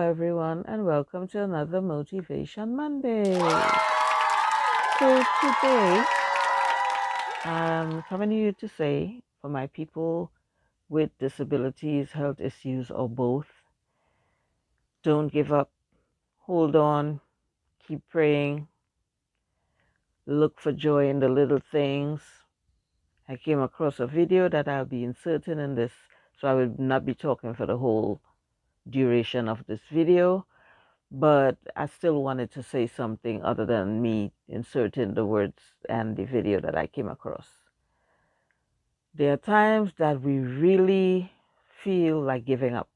everyone, and welcome to another Motivation Monday. So, today I'm coming to you to say for my people with disabilities, health issues, or both, don't give up, hold on, keep praying, look for joy in the little things. I came across a video that I'll be inserting in this, so I will not be talking for the whole duration of this video. But I still wanted to say something other than me inserting the words and the video that I came across. There are times that we really feel like giving up,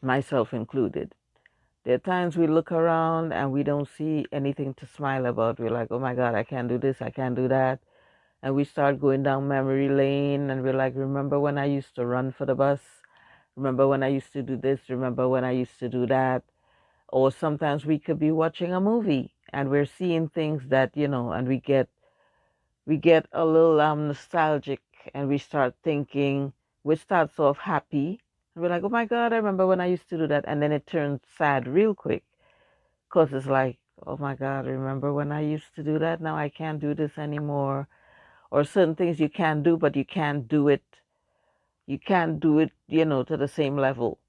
myself included. There are times we look around and we don't see anything to smile about. We're like, oh my God, I can't do this, I can't do that. And we start going down memory lane and we're like, remember when I used to run for the bus? Remember when I used to do this? Remember when I used to do that? Or sometimes we could be watching a movie and we're seeing things that and we get a little nostalgic, and we start sort of happy, and we're like, oh my God, I remember when I used to do that, and then it turns sad real quick, because it's like, oh my God, remember when I used to do that? Now I can't do this anymore. Or certain things you can do, but you can't do it to the same level.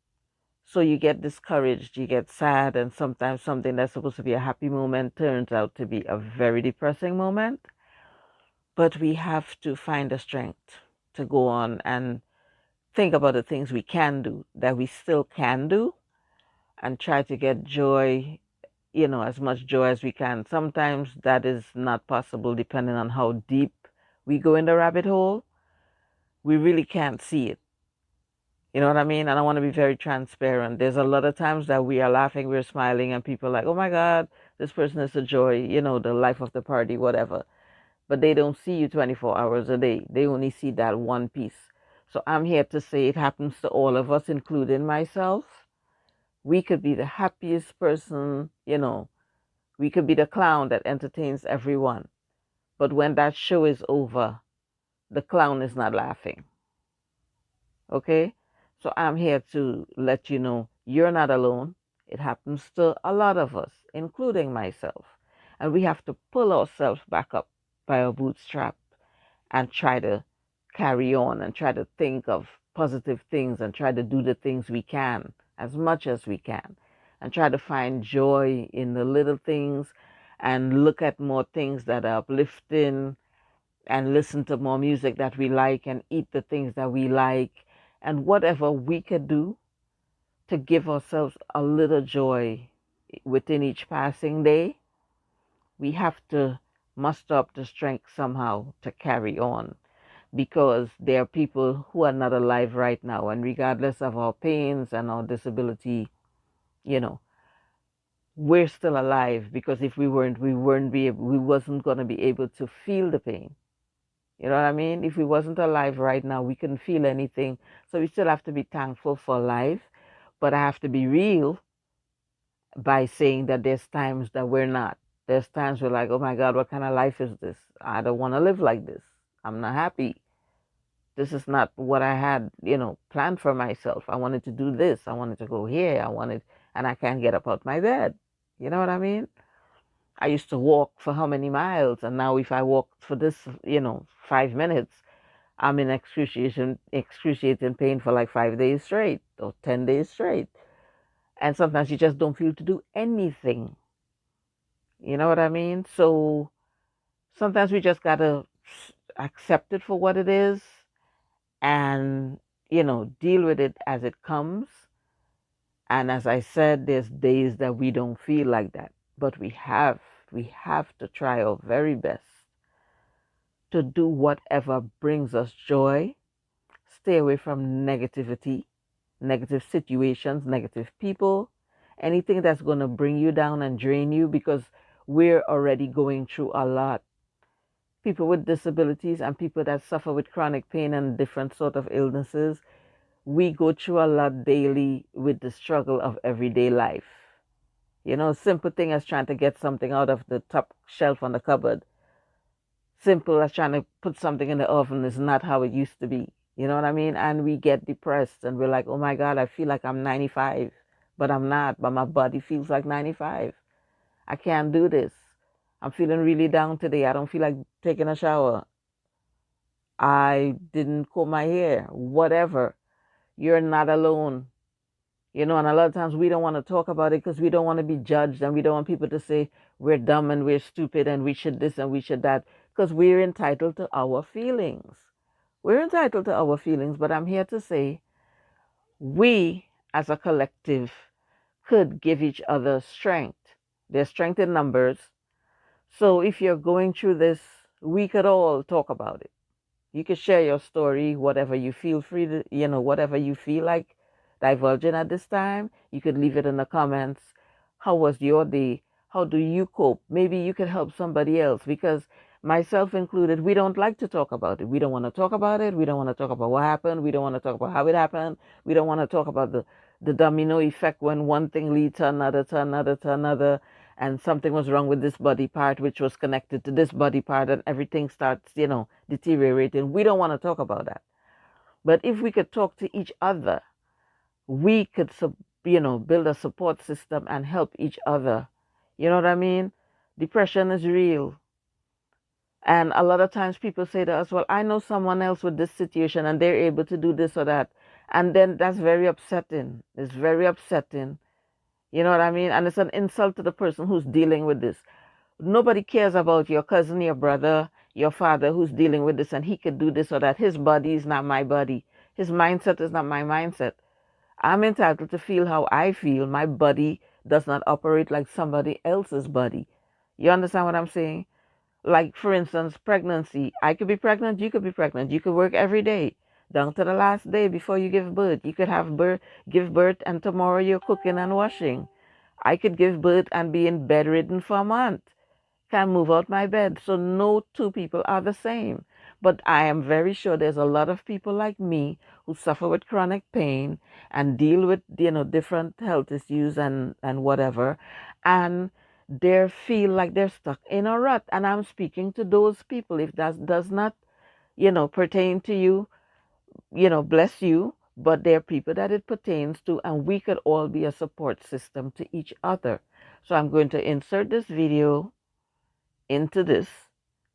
So you get discouraged, you get sad, and sometimes something that's supposed to be a happy moment turns out to be a very depressing moment. But we have to find the strength to go on and think about the things we can do, that we still can do, and try to get joy, as much joy as we can. Sometimes that is not possible depending on how deep we go in the rabbit hole. We really can't see it. You know what I mean? And I want to be very transparent. There's a lot of times that we are laughing, we're smiling, and people are like, oh my God, this person is a joy, the life of the party, whatever. But they don't see you 24 hours a day. They only see that one piece. So I'm here to say it happens to all of us, including myself. We could be the happiest person, we could be the clown that entertains everyone. But when that show is over, the clown is not laughing. Okay? So I'm here to let you know you're not alone. It happens to a lot of us, including myself. And we have to pull ourselves back up by our bootstrap and try to carry on and try to think of positive things and try to do the things we can as much as we can and try to find joy in the little things and look at more things that are uplifting and listen to more music that we like and eat the things that we like, and whatever we could do to give ourselves a little joy within each passing day, we have to muster up the strength somehow to carry on, because there are people who are not alive right now, and regardless of our pains and our disability, you know we're still alive, because if we wasn't going to be able to feel the pain. You know what I mean? If we wasn't alive right now, we couldn't feel anything. So we still have to be thankful for life. But I have to be real by saying that there's times that we're not. There's times we're like, oh my God, what kind of life is this? I don't want to live like this. I'm not happy. This is not what I had, planned for myself. I wanted to do this. I wanted to go here. And I can't get up out my bed. You know what I mean? I used to walk for how many miles? And now if I walk for this, 5 minutes, I'm in excruciating pain for like 5 days straight or 10 days straight. And sometimes you just don't feel to do anything. You know what I mean? So sometimes we just gotta accept it for what it is and, deal with it as it comes. And as I said, there's days that we don't feel like that, but we have to try our very best to do whatever brings us joy. Stay away from negativity, negative situations, negative people, anything that's going to bring you down and drain you, because we're already going through a lot. People with disabilities and people that suffer with chronic pain and different sort of illnesses, we go through a lot daily with the struggle of everyday life. Simple thing as trying to get something out of the top shelf on the cupboard. Simple as trying to put something in the oven is not how it used to be. You know what I mean? And we get depressed and we're like, oh my God, I feel like I'm 95. but I'm not. But my body feels like 95. I can't do this. I'm feeling really down today. I don't feel like taking a shower. I didn't comb my hair. Whatever. You're not alone. And a lot of times we don't want to talk about it because we don't want to be judged, and we don't want people to say we're dumb and we're stupid and we should this and we should that, because we're entitled to our feelings. We're entitled to our feelings, but I'm here to say we as a collective could give each other strength. There's strength in numbers. So if you're going through this, we could all talk about it. You could share your story, whatever you feel free to, whatever you feel like divulging at this time. You could leave it in the comments. How was your day? How do you cope? Maybe you could help somebody else, because myself included, we don't like to talk about it. We don't want to talk about it. We don't want to talk about what happened. We don't want to talk about how it happened. We don't want to talk about the domino effect when one thing leads to another, to another, to another, and something was wrong with this body part, which was connected to this body part, and everything starts, deteriorating. We don't want to talk about that. But if we could talk to each other, we could, build a support system and help each other. You know what I mean? Depression is real. And a lot of times people say to us, well, I know someone else with this situation and they're able to do this or that. And then that's very upsetting. It's very upsetting. You know what I mean? And it's an insult to the person who's dealing with this. Nobody cares about your cousin, your brother, your father who's dealing with this, and he could do this or that. His body is not my body. His mindset is not my mindset. I'm entitled to feel how I feel. My body does not operate like somebody else's body. You understand what I'm saying? Like, for instance, pregnancy. I could be pregnant, you could be pregnant. You could work every day, down to the last day before you give birth. You could give birth, and tomorrow you're cooking and washing. I could give birth and be in bedridden for a month. Can't move out my bed. So no two people are the same. But I am very sure there's a lot of people like me who suffer with chronic pain and deal with, different health issues and whatever. And they feel like they're stuck in a rut. And I'm speaking to those people. If that does not, pertain to you, bless you. But there are people that it pertains to, and we could all be a support system to each other. So I'm going to insert this video into this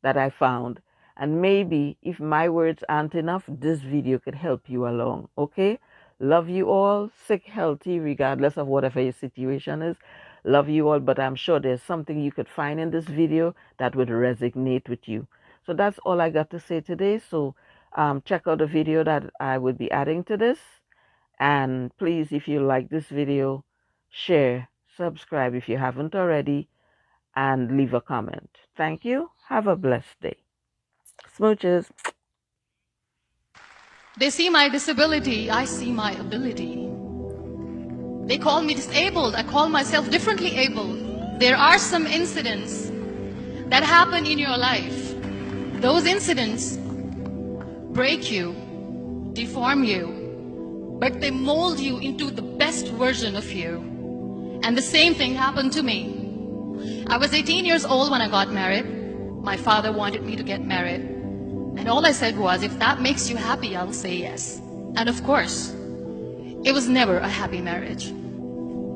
that I found, and maybe if my words aren't enough, this video could help you along. Okay? Love you all, sick, healthy, regardless of whatever your situation is. Love you all, but I'm sure there's something you could find in this video that would resonate with you. So that's all I got to say today. So check out the video that I would be adding to this, and please, if you like this video, share, subscribe if you haven't already, and leave a comment. Thank you. Have a blessed day. Smooches. They see my disability, I see my ability. They call me disabled, I call myself differently abled. There are some incidents that happen in your life. Those incidents break you, deform you, but they mold you into the best version of you. And the same thing happened to me. I was 18 years old when I got married. My father wanted me to get married. And all I said was, if that makes you happy, I'll say yes. And of course, it was never a happy marriage.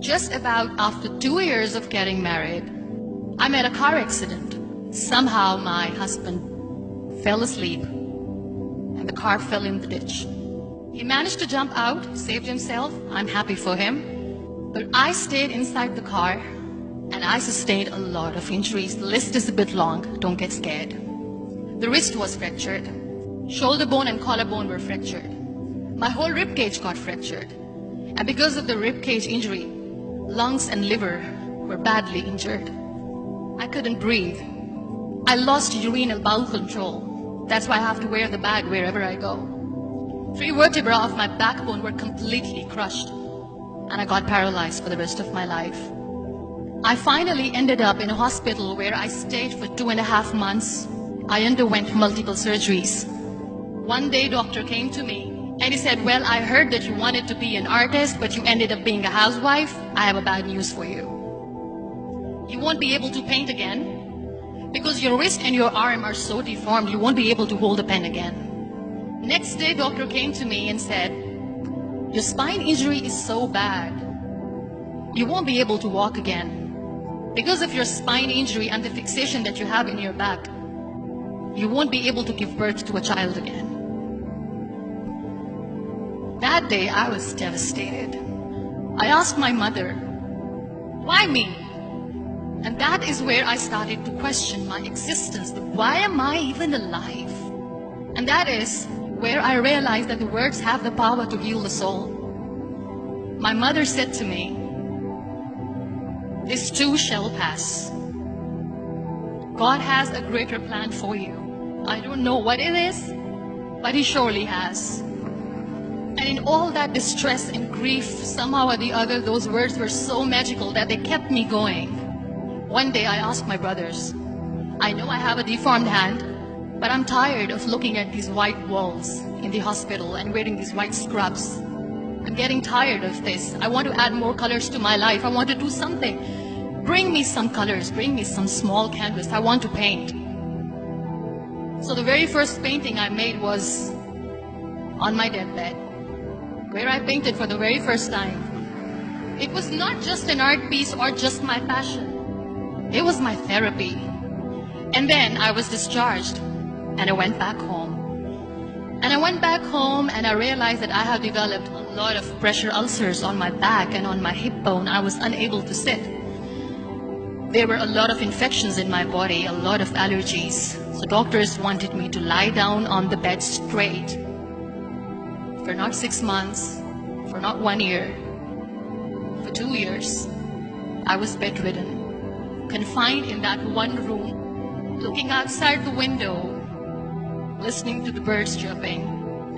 Just about after 2 years of getting married, I met a car accident. Somehow my husband fell asleep and the car fell in the ditch. He managed to jump out, saved himself. I'm happy for him. But I stayed inside the car and I sustained a lot of injuries. The list is a bit long, don't get scared. The wrist was fractured. Shoulder bone and collarbone were fractured. My whole rib cage got fractured. And because of the rib cage injury, lungs and liver were badly injured. I couldn't breathe. I lost urinary bowel control. That's why I have to wear the bag wherever I go. 3 vertebrae of my backbone were completely crushed. And I got paralyzed for the rest of my life. I finally ended up in a hospital where I stayed for 2.5 months. I underwent multiple surgeries. One day, doctor came to me and he said, well, I heard that you wanted to be an artist, but you ended up being a housewife. I have a bad news for you. You won't be able to paint again because your wrist and your arm are so deformed, you won't be able to hold a pen again. Next day, doctor came to me and said, your spine injury is so bad. you won't be able to walk again. Because of your spine injury and the fixation that you have in your back, you won't be able to give birth to a child again. That day, I was devastated. I asked my mother, why me? And that is where I started to question my existence. Why am I even alive? And that is where I realized that the words have the power to heal the soul. My mother said to me, this too shall pass. God has a greater plan for you. I don't know what it is, but He surely has. And in all that distress and grief, somehow or the other, those words were so magical that they kept me going. One day I asked my brothers, I know I have a deformed hand, but I'm tired of looking at these white walls in the hospital and wearing these white scrubs. I'm getting tired of this. I want to add more colors to my life. I want to do something. Bring me some colors. Bring me some small canvas. I want to paint. So the very first painting I made was on my deathbed, where I painted for the very first time. It was not just an art piece or just my passion. It was my therapy. And then I was discharged and I went back home. And I went back home and I realized that I have developed a lot of pressure ulcers on my back and on my hip bone. I was unable to sit. There were a lot of infections in my body, a lot of allergies. So doctors wanted me to lie down on the bed straight for not 6 months, for not 1 year, for 2 years. I was bedridden, confined in that one room, looking outside the window, listening to the birds chirping,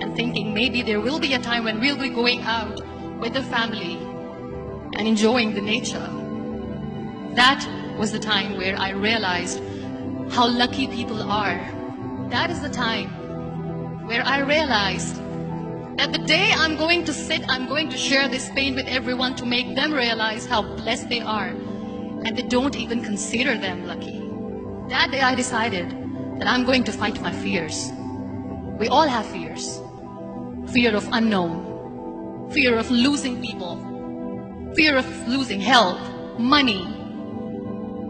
and thinking maybe there will be a time when we'll be going out with the family and enjoying the nature. That was the time where I realized how lucky people are. That is the time where I realized that the day I'm going to sit, I'm going to share this pain with everyone to make them realize how blessed they are, and they don't even consider them lucky. That day I decided that I'm going to fight my fears. We all have fears. Fear of unknown, fear of losing people, fear of losing health, money.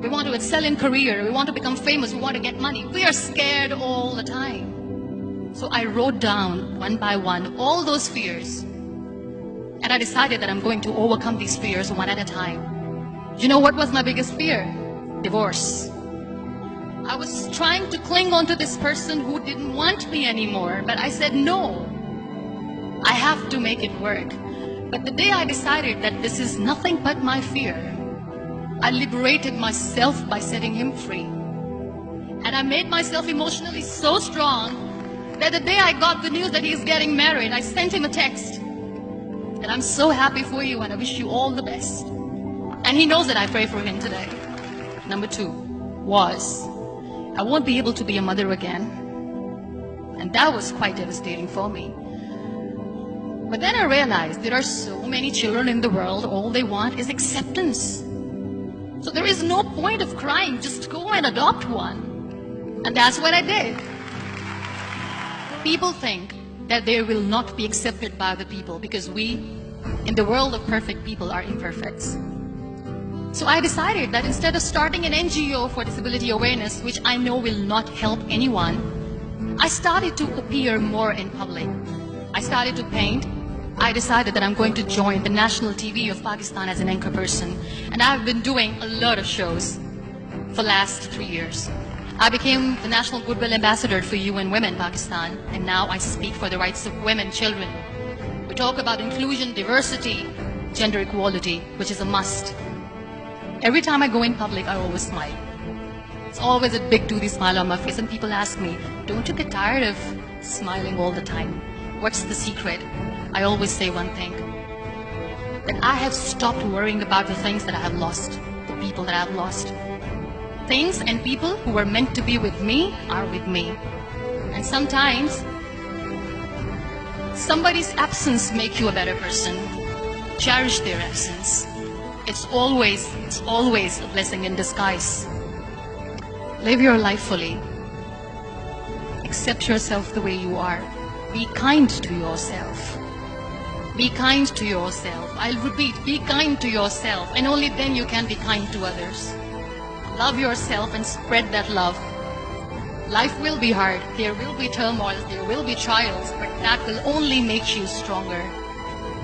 We want to excel in career, we want to become famous, we want to get money. We are scared all the time. So I wrote down one by one all those fears. And I decided that I'm going to overcome these fears one at a time. You know what was my biggest fear? Divorce. I was trying to cling on to this person who didn't want me anymore, but I said no. I have to make it work. But the day I decided that this is nothing but my fear, I liberated myself by setting him free. And I made myself emotionally so strong that the day I got the news that he's getting married, I sent him a text that I'm so happy for you and I wish you all the best. And he knows that I pray for him today. Number 2 was, I won't be able to be a mother again. And that was quite devastating for me. But then I realized there are so many children in the world, all they want is acceptance. So there is no point of crying, just go and adopt one. And that's what I did. People think that they will not be accepted by the people because we, in the world of perfect people, are imperfects. So I decided that instead of starting an NGO for disability awareness, which I know will not help anyone, I started to appear more in public. I started to paint. I decided that I'm going to join the national TV of Pakistan as an anchor person. And I've been doing a lot of shows for the last 3 years. I became the National Goodwill Ambassador for UN Women Pakistan, and now I speak for the rights of women, children. We talk about inclusion, diversity, gender equality, which is a must. Every time I go in public, I always smile. It's always a big toothy smile on my face, and people ask me, don't you get tired of smiling all the time? What's the secret? I always say one thing, that I have stopped worrying about the things that I have lost, the people that I have lost. Things and people who were meant to be with me are with me. And sometimes, somebody's absence makes you a better person. Cherish their absence. It's always a blessing in disguise. Live your life fully. Accept yourself the way you are. Be kind to yourself. Be kind to yourself. I'll repeat, be kind to yourself, and only then you can be kind to others. Love yourself and spread that love. Life will be hard, there will be turmoil, there will be trials, but that will only make you stronger.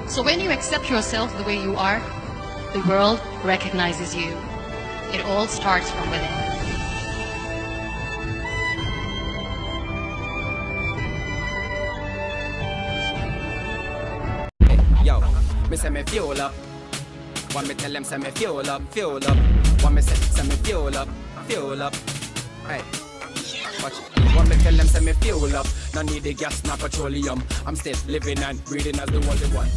So when you accept yourself the way you are, the world recognizes you. It all starts from within. Yo, me say me fuel up. When me tell them say me fuel up, fuel up. When me say me fuel up, fuel up. Hey, watch it. When me tell them say me fuel up, no need the gas, no petroleum. I'm still living and breathing as the only one.